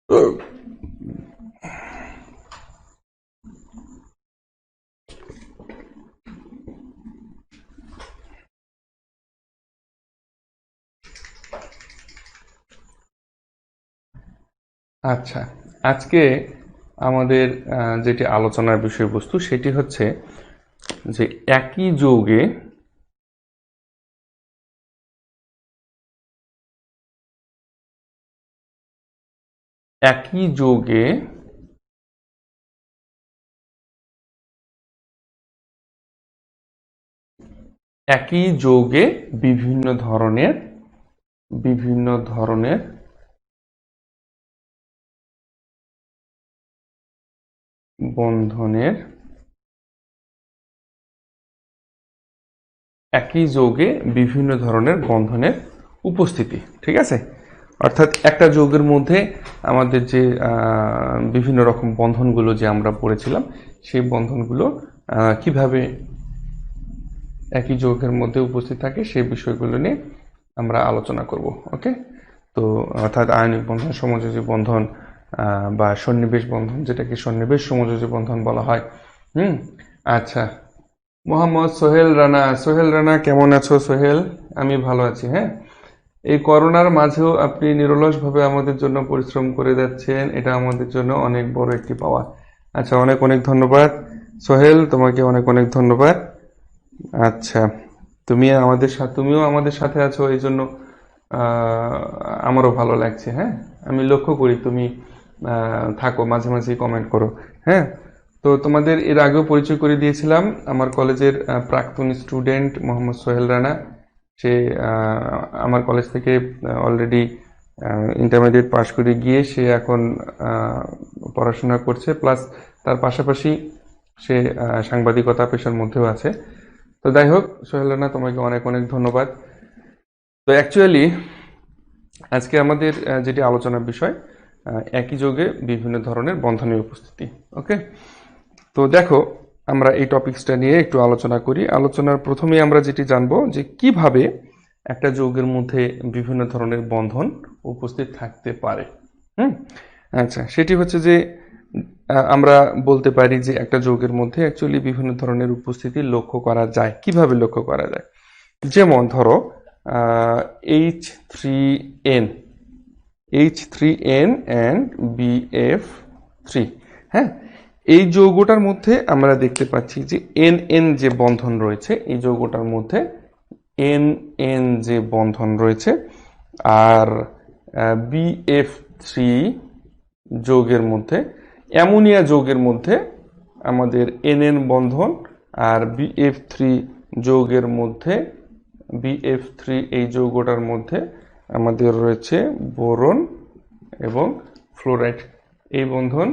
আচ্ছা, আজকে আমাদের যেটি আলোচনার বিষয়বস্তু সেটি হচ্ছে যে একই যৌগে একই যৌগে একই যৌগে বিভিন্ন ধরনের বন্ধনের একই যৌগে বিভিন্ন ধরনের বন্ধনের উপস্থিতি, ঠিক আছে। অর্থাৎ একটা যৌগের মধ্যে আমাদের যে বিভিন্ন রকম বন্ধনগুলো যে আমরা পড়েছিলাম, সেই বন্ধনগুলো কিভাবে একই যৌগের মধ্যে উপস্থিত থাকে সেই বিষয়গুলো নিয়ে আমরা আলোচনা করব। ওকে, তো অর্থাৎ আয়নিক বন্ধন, সমযোজী বন্ধন বা সন্নিবেশ বন্ধন, যেটাকে সন্নিবেশ সমযোজী বন্ধন বলা হয়। আচ্ছা, মোহাম্মদ সোহেল রানা কেমন আছো সোহেল? আমি ভালো আছি। হ্যাঁ, এই করোনার মাঝেও আপনি নিরলসভাবে আমাদের জন্য পরিশ্রম করে যাচ্ছেন, এটা আমাদের জন্য অনেক বড় একটি পাওয়া। আচ্ছা, অনেক অনেক ধন্যবাদ সোহেল, তোমাকে অনেক অনেক ধন্যবাদ। আচ্ছা, তুমিও আমাদের সাথে আছো, এই জন্য আমারও ভালো লাগছে। হ্যাঁ, আমি লক্ষ্য করি তুমি থাকো, মাঝে মাঝে কমেন্ট করো। হ্যাঁ, তো তোমাদের এর আগেও পরিচয় করে দিয়েছিলাম, আমার কলেজের প্রাক্তন স্টুডেন্ট মোহাম্মদ সোহেল রানা। সে আমার কলেজ থেকে অলরেডি ইন্টারমিডিয়েট পাশ করে গিয়ে সে এখন পড়াশোনা করছে, প্লাস তার পাশাপাশি সে সাংবাদিকতা পেশার মধ্যেও আছে। তো যাই হোক সোহেল রানা, তোমাকে অনেক অনেক ধন্যবাদ। তো অ্যাকচুয়ালি আজকে আমাদের যেটি আলোচনার বিষয়, একই যৌগে বিভিন্ন ধরনের বন্ধনের উপস্থিতি। ওকে, তো দেখো আমরা এই টপিকসটা নিয়ে একটু আলোচনা করি। আলোচনার প্রথমে আমরা যেটি জানবো যে কিভাবে একটা যৌগের মধ্যে বিভিন্ন ধরনের বন্ধন উপস্থিত থাকতে পারে। আচ্ছা, সেটি হচ্ছে যে আমরা বলতে পারি যে একটা যৌগের মধ্যে অ্যাকচুয়ালি বিভিন্ন ধরনের উপস্থিতি লক্ষ্য করা যায়। কিভাবে লক্ষ্য করা যায়? যেমন ধরো H3N and BF3। হ্যাঁ, এই যৌগটার মধ্যে আমরা দেখতে পাচ্ছি যে NN যে বন্ধন রয়েছে, এই যৌগটার মধ্যে NN যে বন্ধন রয়েছে, আর BF3 যৌগের মধ্যে, অ্যামোনিয়া যৌগের মধ্যে আমাদের NN বন্ধন, আর BF3 যৌগের মধ্যে BF3 এই যৌগটার মধ্যে আমাদের রয়েছে বোরন এবং ফ্লোরাইড এই বন্ধন।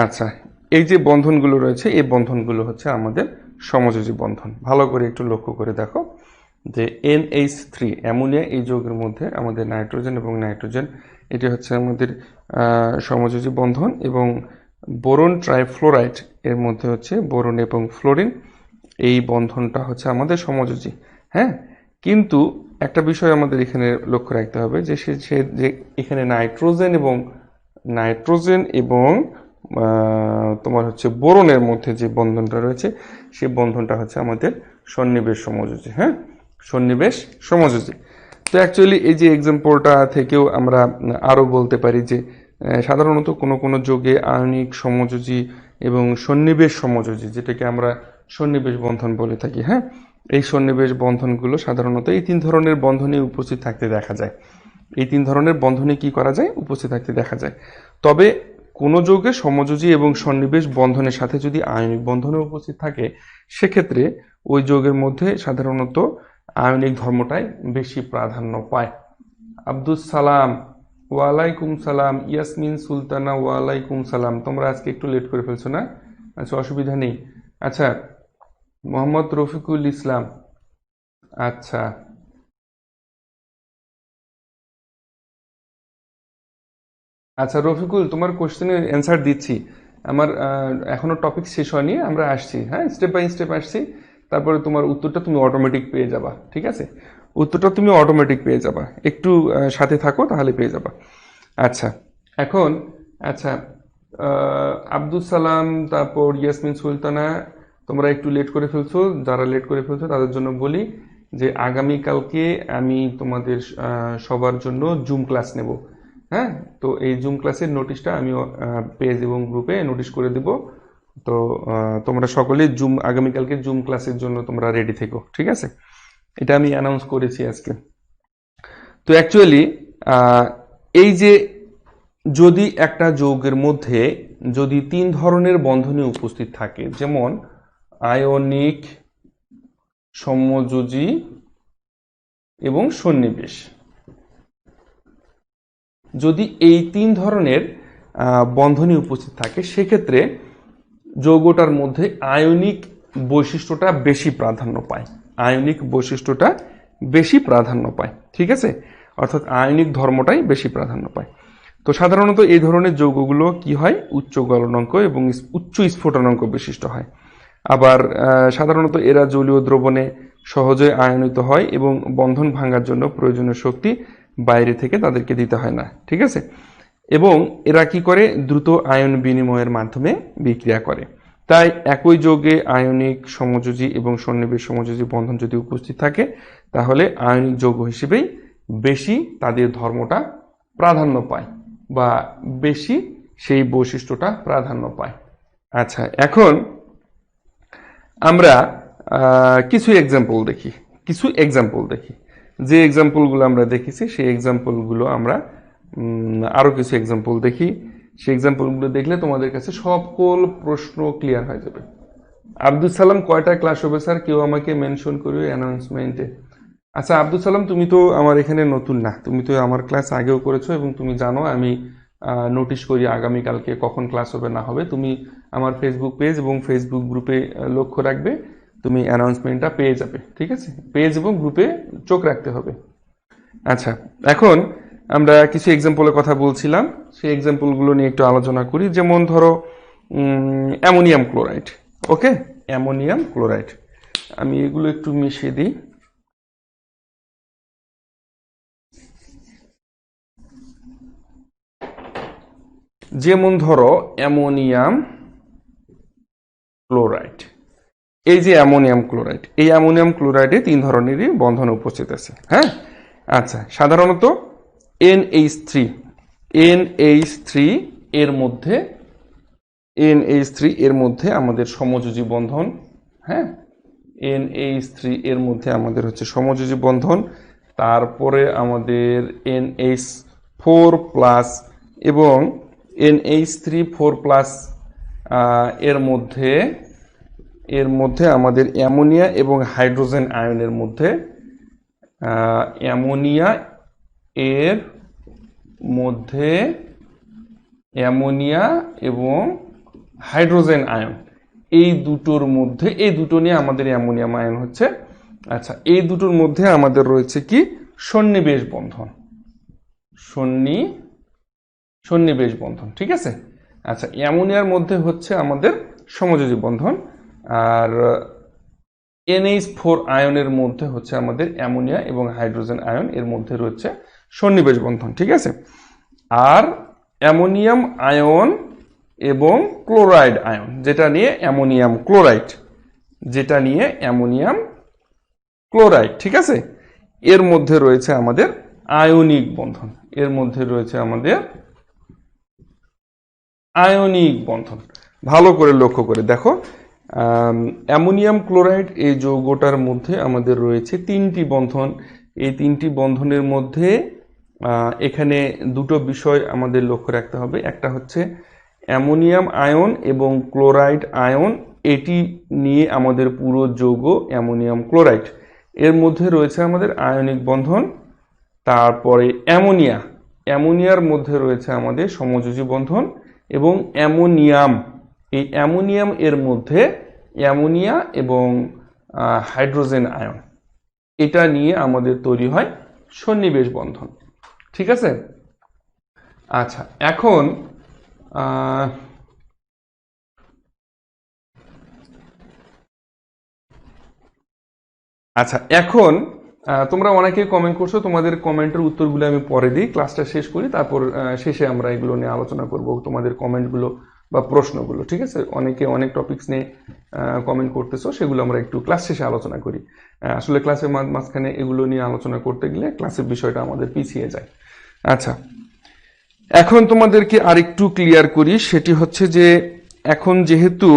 আচ্ছা, এই যে বন্ধনগুলো রয়েছে এই বন্ধনগুলো হচ্ছে আমাদের সমযোজী বন্ধন। ভালো করে একটু লক্ষ্য করে দেখো যে NH3 অ্যামোনিয়া এই যৌগের মধ্যে আমাদের নাইট্রোজেন এবং নাইট্রোজেন, এটি হচ্ছে আমাদের সমযোজী বন্ধন, এবং বোরন ট্রাইফ্লোরাইড এর মধ্যে হচ্ছে বোরন এবং ফ্লোরিন, এই বন্ধনটা হচ্ছে আমাদের সমযোজী। হ্যাঁ, কিন্তু একটা বিষয় আমাদের এখানে লক্ষ্য রাখতে হবে যে যে এখানে নাইট্রোজেন এবং তোমার হচ্ছে বোরনের মধ্যে যে বন্ধনটা রয়েছে সেই বন্ধনটা হচ্ছে আমাদের সন্নিবেশ সমযোজী। হ্যাঁ, সন্নিবেশ সমযোজী। তো অ্যাকচুয়ালি এই যে এক্সাম্পলটা থেকেও আমরা আরও বলতে পারি যে সাধারণত কোনো কোনো যৌগে আয়নিক সমযোজী এবং সন্নিবেশ সমযোজী, যেটাকে আমরা সন্নিবেশ বন্ধন বলে থাকি। হ্যাঁ, এই সন্নিবেশ বন্ধনগুলো সাধারণত এই তিন ধরনের বন্ধনে উপস্থিত থাকতে দেখা যায়। এই তিন ধরনের বন্ধনে কি করা যায়? উপস্থিত থাকতে দেখা যায়। তবে কোনো যৌগে সমযোজী এবং সন্নিবেশ বন্ধনের সাথে যদি আয়নিক বন্ধনে উপস্থিত থাকে, সেক্ষেত্রে ওই যৌগের মধ্যে সাধারণত আয়নিক ধর্মটাই বেশি প্রাধান্য পায়। আব্দুস সালাম, ওয়ালাইকুম সালাম। ইয়াসমিন সুলতানা, ওয়ালাইকুম সালাম। তোমরা আজকে একটু লেট করে ফেলছো না? আচ্ছা, অসুবিধা নেই। আচ্ছা, মোহাম্মদ রফিকুল ইসলাম। আচ্ছা আচ্ছা রফিকুল, তোমার কোশ্চেনের অ্যান্সার দিচ্ছি। আমার এখনো টপিক শেষ হয়নি, আমরা আসছি। হ্যাঁ, স্টেপ বাই স্টেপ আসছি। তারপরে তোমার উত্তরটা তুমি অটোমেটিক পেয়ে যাবা, ঠিক আছে? উত্তরটা তুমি অটোমেটিক পেয়ে যাবা, একটু সাথে থাকো তাহলে পেয়ে যাবা। আচ্ছা এখন আচ্ছা আব্দুল সালাম, তারপর ইয়াসমিন সুলতানা, তোমরা একটু লেট করে ফেলছো। যারা লেট করে ফেলছো তাদের জন্য বলি যে আগামীকালকে আমি তোমাদের সবার জন্য জুম ক্লাস নেব। হ্যাঁ, তো এই জুম ক্লাসের নোটিশটা আমি পেজ এবং গ্রুপে নোটিশ করে দিব। তো তোমরা সকলে আগামীকালকে জুম ক্লাসের জন্য তোমরা রেডি থেকো, ঠিক আছে? এটা আমি অ্যানাউন্স করেছি আজকে। তো অ্যাকচুয়ালি এই যে যদি একটা যৌগের মধ্যে যদি 3 ধরনের বন্ধনী উপস্থিত থাকে, যেমন আয়নিক, সমযোজী এবং সন্নিবেশ, যদি এই 3 ধরনের বন্ধনী উপস্থিত থাকে সেক্ষেত্রে যৌগটার মধ্যে আয়নিক বৈশিষ্ট্যটা বেশি প্রাধান্য পায়। আয়নিক বৈশিষ্ট্যটা বেশি প্রাধান্য পায়, ঠিক আছে? অর্থাৎ আয়নিক ধর্মটাই বেশি প্রাধান্য পায়। তো সাধারণত এই ধরনের যৌগগুলো কি হয়, উচ্চ গলনাঙ্ক এবং উচ্চ স্ফুটনাঙ্ক বিশিষ্ট হয়। আবার সাধারণত এরা জলীয় দ্রবণে সহজে আয়নিত হয় এবং বন্ধন ভাঙার জন্য প্রয়োজনীয় শক্তি বাইরে থেকে তাদেরকে দিতে হয় না, ঠিক আছে? এবং এরা কি করে, দ্রুত আয়ন বিনিময়ের মাধ্যমে বিক্রিয়া করে। তাই একই যৌগে আয়নিক, সমযোজী এবং সন্নিবেশ সমযোজী বন্ধন যদি উপস্থিত থাকে তাহলে আয়নিক যৌগ হিসেবেই বেশি তাদের ধর্মটা প্রাধান্য পায় বা বেশি সেই বৈশিষ্ট্যটা প্রাধান্য পায়। আচ্ছা, এখন আমরা কিছু এক্সাম্পল দেখি। যে এক্সাম্পলগুলো আমরা দেখেছি সেই এক্সাম্পলগুলো আমরা আরো কিছু এক্সাম্পল দেখি। সেই এক্সাম্পলগুলো দেখলে তোমাদের কাছে সকল প্রশ্ন ক্লিয়ার হয়ে যাবে। আব্দুল সালাম কয়টা ক্লাস হবে স্যার, কেউ আমাকে মেনশন করিও অ্যানাউন্সমেন্টে। আচ্ছা আব্দুল সালাম, তুমি তো আমার এখানে নতুন না, তুমি তো আমার ক্লাস আগেও করেছো এবং তুমি জানো আমি নোটিশ করি আগামীকালকে কখন ক্লাস হবে না হবে। তুমি আমার ফেসবুক পেজ এবং ফেসবুক গ্রুপে লক্ষ্য রাখবে, তুমি অ্যানাউন্সমেন্টটা পেয়ে যাবে, ঠিক আছে? পেজ এবং গ্রুপে চোখ রাখতে হবে। আচ্ছা, এখন আমরা কিছু এক্সাম্পলের কথা বলছিলাম, সেই এক্সাম্পলগুলো নিয়ে একটু আলোচনা করি। যেমন ধরো অ্যামোনিয়াম ক্লোরাইড। ওকে, অ্যামোনিয়াম ক্লোরাইড, আমি এগুলো একটু মিশিয়ে দিই। যেমন ধরো অ্যামোনিয়াম ক্লোরাইড, এই যে অ্যামোনিয়াম ক্লোরাইড, এই অ্যামোনিয়াম ক্লোরাইডে 3 ধরনেরই বন্ধন উপস্থিত আছে। হ্যাঁ, আচ্ছা, সাধারণত NH3 এর মধ্যে আমাদের সমযোজী বন্ধন। হ্যাঁ, NH3 এর মধ্যে আমাদের হচ্ছে সমযোজী বন্ধন। তারপরে আমাদের NH4+ এবং NH3 4+ এর মধ্যে আমাদের অ্যামোনিয়া এবং হাইড্রোজেন আয়নের মধ্যে অ্যামোনিয়া এবং হাইড্রোজেন আয়ন, এই দুটো নিয়ে আমাদের অ্যামোনিয়াম আয়ন হচ্ছে। আচ্ছা, এই দুটোর মধ্যে আমাদের রয়েছে কি, সন্নিবেশ বন্ধন, ঠিক আছে? আচ্ছা, অ্যামোনিয়ার মধ্যে হচ্ছে আমাদের সমযোজী বন্ধন, আর NH4 আয়নের মধ্যে হচ্ছে আমাদের অ্যামোনিয়া এবং হাইড্রোজেন আয়ন, এর মধ্যে রয়েছে সন্নিবেশ বন্ধন, ঠিক আছে? আর অ্যামোনিয়াম আয়ন এবং ক্লোরাইড আয়ন, যেটা নিয়ে অ্যামোনিয়াম ক্লোরাইড, ঠিক আছে? এর মধ্যে রয়েছে আমাদের আয়নিক বন্ধন, ভালো করে লক্ষ্য করে দেখো। অ্যামোনিয়াম ক্লোরাইড এই যৌগটার মধ্যে আমাদের রয়েছে 3টি বন্ধন। এই 3টি বন্ধনের মধ্যে এখানে দুটো বিষয় আমাদের লক্ষ্য রাখতে হবে। একটা হচ্ছে অ্যামোনিয়াম আয়ন এবং ক্লোরাইড আয়ন, এটি নিয়ে আমাদের পুরো যৌগ অ্যামোনিয়াম ক্লোরাইড। এর মধ্যে রয়েছে আমাদের আয়নিক বন্ধন। তারপরে অ্যামোনিয়ার মধ্যে রয়েছে আমাদের সমযোজী বন্ধন এবং এই অ্যামোনিয়াম এর মধ্যে অ্যামোনিয়া এবং হাইড্রোজেন আয়ন, এটা নিয়ে আমাদের তৈরি হয় সন্নিবেশ বন্ধন, ঠিক আছে? আচ্ছা, এখন তোমরা অনেকেই কমেন্ট করছো, তোমাদের কমেন্টের উত্তরগুলো আমি পরে দিই, ক্লাসটা শেষ করি, তারপর শেষে আমরা এগুলো নিয়ে আলোচনা করব, তোমাদের কমেন্টগুলো বা প্রশ্নগুলো। ঠিক আছে, অনেকে অনেক টপিকস নিয়ে কমেন্ট করতেছো, সেগুলো আমরা একটু ক্লাস শেষে আলোচনা করি। আসলে ক্লাসের মাঝখানে এগুলো নিয়ে আলোচনা করতে গেলে ক্লাসের বিষয়টা আমাদের পিছিয়ে যায়। আচ্ছা, এখন তোমাদেরকে আরেকটু ক্লিয়ার করি, সেটি হচ্ছে যে এখন যেহেতু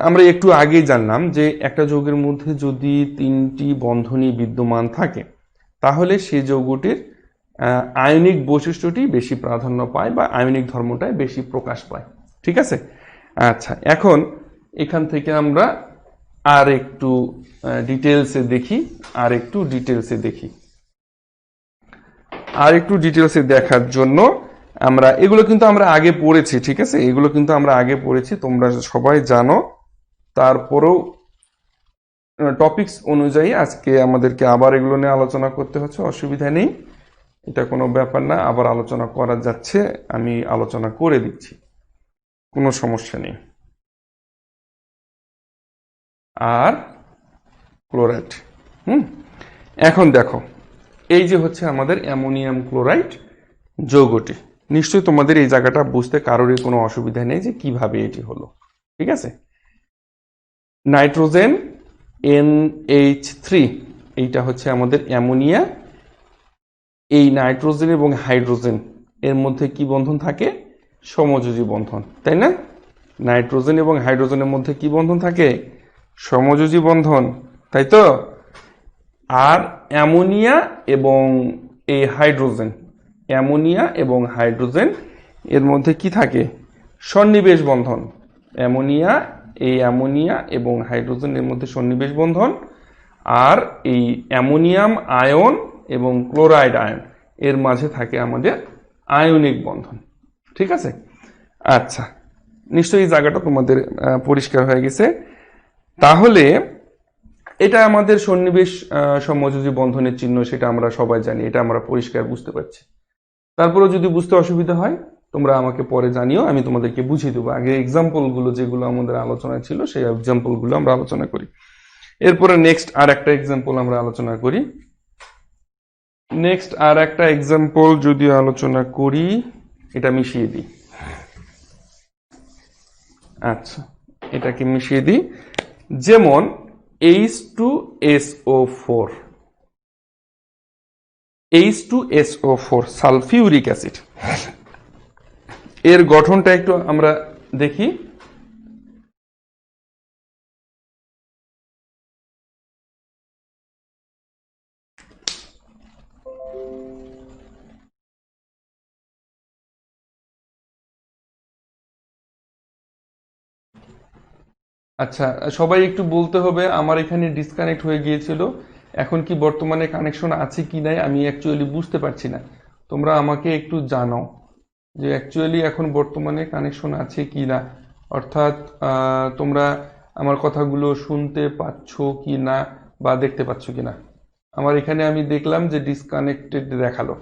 আমরা একটু আগেই জানলাম যে একটা যৌগের মধ্যে যদি 3টি বন্ধনী বিদ্যমান থাকে তাহলে সেই যৌগটির আয়নিক বৈশিষ্ট্যটি বেশি প্রাধান্য পায় বা আয়নিক ধর্মটাই বেশি প্রকাশ পায়। ঠিক আছে, আচ্ছা, এখন এখান থেকে আমরা আর একটু ডিটেলসে দেখি, আর একটু ডিটেলসে দেখার জন্য আমরা এগুলো কিন্তু আমরা আগে পড়েছি। ঠিক আছে, এগুলো কিন্তু আমরা আগে পড়েছি, তোমরা সবাই জানো। তারপরেও টপিকস অনুযায়ী আজকে আমাদেরকে আবার এগুলো নিয়ে আলোচনা করতে হচ্ছে, অসুবিধা নেই, এটা কোনো ব্যাপার না, আবার আলোচনা করা যাচ্ছে, আমি আলোচনা করে দিচ্ছি, কোনো সমস্যা নেই। আর ক্লোরাইড, এখন দেখো, এই যে হচ্ছে আমাদের অ্যামোনিয়াম ক্লোরাইড যৌগটি, নিশ্চয়ই তোমাদের এই জায়গাটা বুঝতে কারোরই কোনো অসুবিধা নেই যে কিভাবে এটি হলো। ঠিক আছে, নাইট্রোজেন NH3, এইটা হচ্ছে আমাদের অ্যামোনিয়া। এই নাইট্রোজেন এবং হাইড্রোজেন এর মধ্যে কি বন্ধন থাকে? সমযোজী বন্ধন, তাই না? নাইট্রোজেন এবং হাইড্রোজেনের মধ্যে কি বন্ধন থাকে? সমযোজী বন্ধন, তাই তো? আর অ্যামোনিয়া এবং এই হাইড্রোজেন, অ্যামোনিয়া এবং হাইড্রোজেন এর মধ্যে কি থাকে? সন্নিবেশ বন্ধন। অ্যামোনিয়া এবং হাইড্রোজেনের মধ্যে সন্নিবেশ বন্ধন। আর এই অ্যামোনিয়াম আয়ন এবং ক্লোরাইড আয়ন এর মাঝে থাকে আমাদের আয়নিক বন্ধন। ঠিক আছে, আচ্ছা, নিশ্চয়ই এই জায়গাটা তোমাদের পরিষ্কার হয়ে গেছে। তাহলে এটা আমাদের সন্নিবেশ সমযোজী বন্ধনের চিহ্ন, সেটা আমরা সবাই জানি, এটা আমরা পরিষ্কার বুঝতে পারছি। তারপরে যদি বুঝতে অসুবিধা হয় তোমরা আমাকে পরে জানিও, আমি তোমাদেরকে বুঝিয়ে দেবো। আগে এক্সাম্পলগুলো যেগুলো আমাদের আলোচনায় ছিল সেই এক্সাম্পলগুলো আমরা আলোচনা করি। এরপরে নেক্সট আর একটা এক্সাম্পল আমরা আলোচনা করি। যদি আলোচনা করি, এটা মিশিয়ে দিই। আচ্ছা, এটাকে মিশিয়ে দিই, যেমন H2SO4, সালফিউরিক অ্যাসিড, এর গঠনটা একটু আমরা দেখি। আচ্ছা, সবাই একটু বলতে হবে, আমার এখানে ডিসকানেক্ট হয়ে গিয়েছিল, এখন কি বর্তমানে কানেকশন আছে কি নাই আমি অ্যাকচুয়ালি বুঝতে পারছি না। তোমরা আমাকে একটু জানাও যে অ্যাকচুয়ালি এখন বর্তমানে কানেকশন আছে কি না, অর্থাৎ তোমরা আমার কথাগুলো শুনতে পাচ্ছ কি না বা দেখতে পাচ্ছ কি না। আমার এখানে আমি দেখলাম যে ডিসকানেক্টেড দেখালো,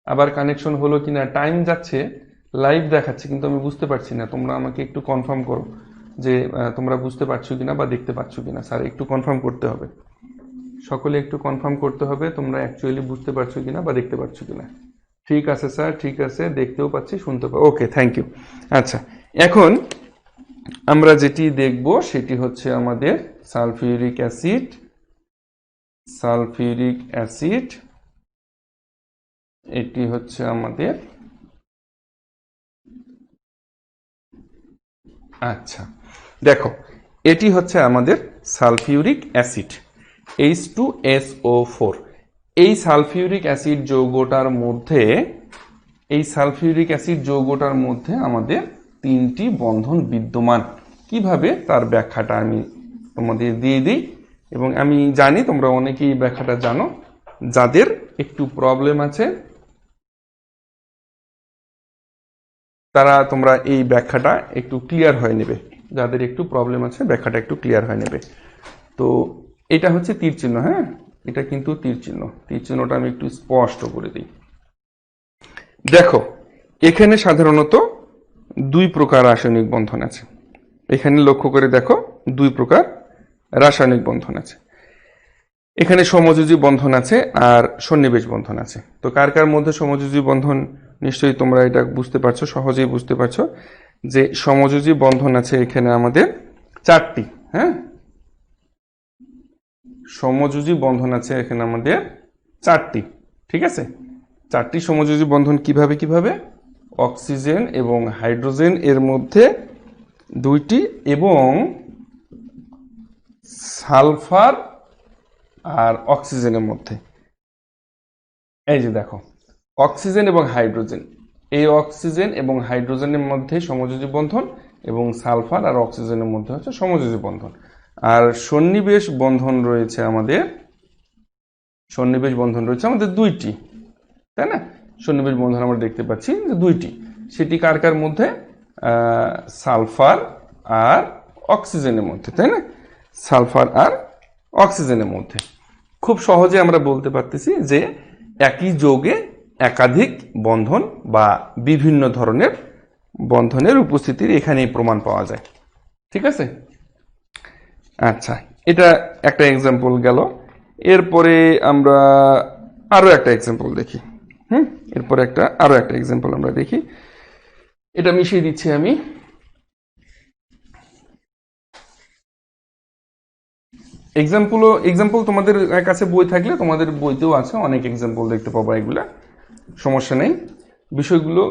আবার কানেকশন হলো কিনা, টাইম যাচ্ছে, লাইভ দেখাচ্ছে, কিন্তু আমি বুঝতে পারছি না। তোমরা আমাকে একটু কনফার্ম করো যে তোমরা বুঝতে পারছো কিনা বা দেখতে পাচ্ছ কিনা। স্যার, একটু কনফার্ম করতে হবে, সকলে একটু কনফার্ম করতে হবে তোমরা অ্যাকচুয়ালি বুঝতে পারছো কিনা বা দেখতে পাচ্ছ কিনা। ঠিক আছে স্যার, ঠিক আছে, দেখতেও পাচ্ছি, শুনতে পাচ্ছি, ওকে, থ্যাংক ইউ। আচ্ছা, এখন আমরা যেটি দেখব সেটি হচ্ছে আমাদের সালফিউরিক অ্যাসিড, এটি হচ্ছে আমাদের, আচ্ছা দেখো, এটি হচ্ছে আমাদের সালফিউরিক অ্যাসিড H2SO4। এই সালফিউরিক অ্যাসিড যৌগটার মধ্যে আমাদের 3টি বন্ধন বিদ্যমান। কিভাবে, তার ব্যাখ্যাটা আমি তোমাদের দিয়ে দিই, এবং আমি জানি তোমরা অনেকেই ব্যাখ্যাটা জানো। যাদের একটু প্রবলেম আছে তোমরা এই ব্যাখ্যাটা একটু ক্লিয়ার হয়ে নেবে, যাদের একটু প্রবলেম আছে ব্যাখ্যাটা একটু ক্লিয়ার হয়ে নেবে। তো এটা হচ্ছে তীর চিহ্ন, হ্যাঁ, এটা কিন্তু তীর চিহ্নটা আমি একটু স্পষ্ট করে দিই। দেখো, এখানে সাধারণত 2 প্রকার রাসায়নিক বন্ধন আছে। এখানে লক্ষ্য করে দেখো, 2 প্রকার রাসায়নিক বন্ধন আছে। এখানে সমযোজী বন্ধন আছে আর সন্নিবেশ বন্ধন আছে। তো কার কার মধ্যে সমযোজী বন্ধন, নিশ্চয়ই তোমরা এটা বুঝতে পারছো, সহজেই বুঝতে পারছো যে সমযোজী বন্ধন আছে এখানে আমাদের 4টি। হ্যাঁ, সমযোজী বন্ধন আছে এখানে আমাদের 4টি। ঠিক আছে, 4টি সমযোজী বন্ধন কিভাবে কিভাবে? অক্সিজেন এবং হাইড্রোজেন এর মধ্যে 2টি এবং সালফার আর অক্সিজেনের মধ্যে। এই যে দেখো, অক্সিজেন এবং হাইড্রোজেন, এই অক্সিজেন এবং হাইড্রোজেনের মধ্যে সমযোজী বন্ধন এবং সালফার আর অক্সিজেনের মধ্যে হচ্ছে সমযোজী বন্ধন। আর সন্নিবেশ বন্ধন রয়েছে আমাদের, সন্নিবেশ বন্ধন রয়েছে আমাদের 2টি, তাই না? সন্নিবেশ বন্ধন আমরা দেখতে পাচ্ছি যে 2টি, সেটি কার কার মধ্যে? সালফার আর অক্সিজেনের মধ্যে, তাই না? সালফার আর অক্সিজেনের মধ্যে। খুব সহজে আমরা বলতে পারতেছি যে একই যৌগে একাধিক বন্ধন বা বিভিন্ন ধরনের বন্ধনের উপস্থিতির এখানেই প্রমাণ পাওয়া যায়। ঠিক আছে, আচ্ছা, এটা একটা এক্সাম্পল গেল। এরপরে আমরা আরো একটা এক্সাম্পল দেখি। এরপরে আরো একটা এক্সাম্পল আমরা দেখি। এটা মিশিয়ে দিচ্ছি আমি। এক্সাম্পল তোমাদের কাছে বই থাকলে তোমাদের বইতেও আছে, অনেক এক্সাম্পল দেখতে পাবো, এগুলা সমস্যা নেই। বিষয়গুলো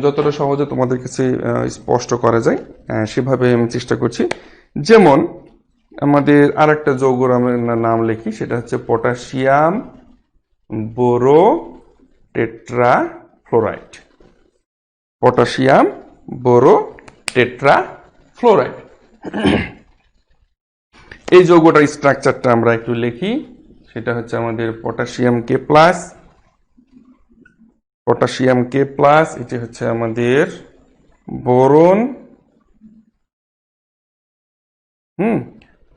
যতটা সহজে তোমাদের কাছে স্পষ্ট করা যায় সেভাবে আমি চেষ্টা করছি। যেমন আমাদের আর একটা যৌগর আমরা নাম লিখি, সেটা হচ্ছে পটাশিয়াম বোরো টেট্রা ফ্লোরাইড। পটাশিয়াম বোরো টেট্রা ফ্লোরাইড, এই যৌগটার স্ট্রাকচারটা আমরা একটু লিখি। সেটা হচ্ছে আমাদের potassium k plus, potassium k plus, এটি হচ্ছে আমাদের বোরন,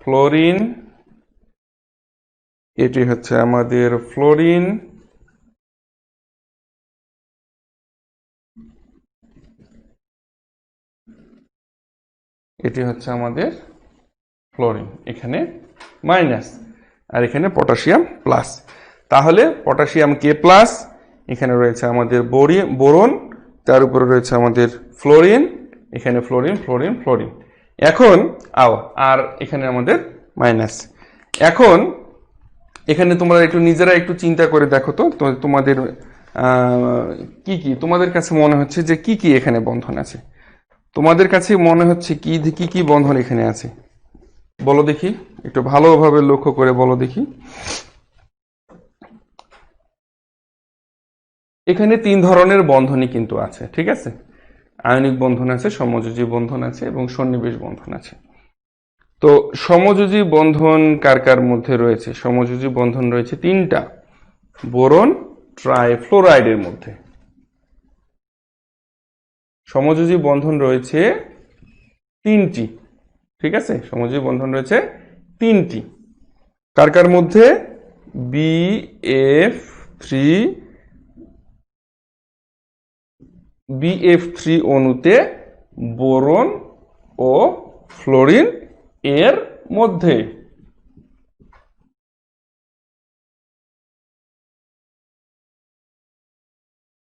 ফ্লোরিন, এটি হচ্ছে আমাদের ফ্লোরিন, এটি হচ্ছে আমাদের ফ্লোরিন, এখানে মাইনাস আর এখানে পটাশিয়াম প্লাস। তাহলে পটাশিয়াম কে প্লাস, এখানে রয়েছে আমাদের বোরন, তার উপরে রয়েছে আমাদের ফ্লোরিন, এখানে ফ্লোরিন ফ্লোরিন ফ্লোরিন। এখন আর এখানে আমাদের মাইনাস। এখন এখানে তোমরা একটু নিজেরা একটু চিন্তা করে দেখো তো তোমাদের কি কি তোমাদের কাছে মনে হচ্ছে যে কি কি এখানে বন্ধন আছে? তোমাদের কাছে মনে হচ্ছে কি কি কি বন্ধন এখানে আছে? বলো দেখি, একটু ভালোভাবে লক্ষ্য করে বলো দেখি। এখানে 3 ধরনের বন্ধনই কিন্তু আছে, ঠিক আছে? আয়নিক বন্ধন আছে, সমযোজী বন্ধন আছে এবং সন্নিবেশ বন্ধন আছে। তো সমযোজী বন্ধন কার কার মধ্যে রয়েছে? সমযোজী বন্ধন রয়েছে 3টা, বোরন ট্রাইফ্লোরাইডের মধ্যে। সমযোজী বন্ধন রয়েছে 3টি, ঠিক আছে? সমযোজী বন্ধন রয়েছে 3টি, কার কার মধ্যে? BF3 অণুতে বোরন ও ফ্লোরিন এর মধ্যে।